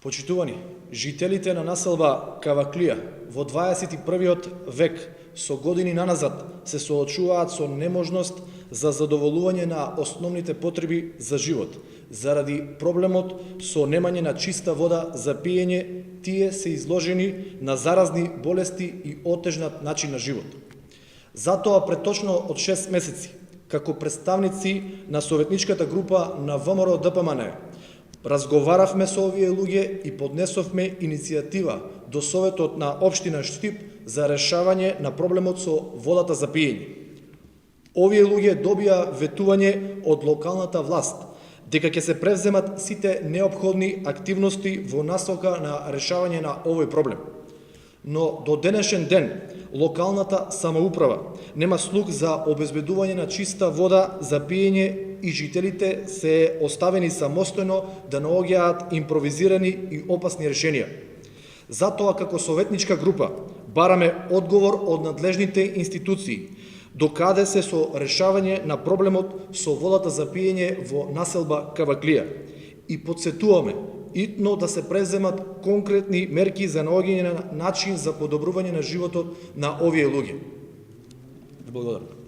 Почитувани, жителите на населба Каваклија во 21. век со години наназад се соочуваат со неможност за задоволување на основните потреби за живот. Заради проблемот со немање на чиста вода за пиење, тие се изложени на заразни болести и отежнат начин на живот. Затоа пред точно од 6 месеци, како представници на советничката група на ВМРО ДПМН, разговаравме со овие луѓе и поднесовме иницијатива до Советот на Општина Штип за решавање на проблемот со водата за пиење. Овие луѓе добија ветување од локалната власт дека ќе се превземат сите неопходни активности во насока на решавање на овој проблем. Но до денешен ден локалната самоуправа нема слух за обезбедување на чиста вода за пиење и жителите се оставени самостојно да наоѓаат импровизирани и опасни решенија. Затоа како советничка група бараме одговор од надлежните институции докаде се со решавање на проблемот со водата за пиење во населба Каваклија и потсетуваме итно да се преземат конкретни мерки за наоѓање на начин за подобрување на животот на овие луѓе. Благодарам.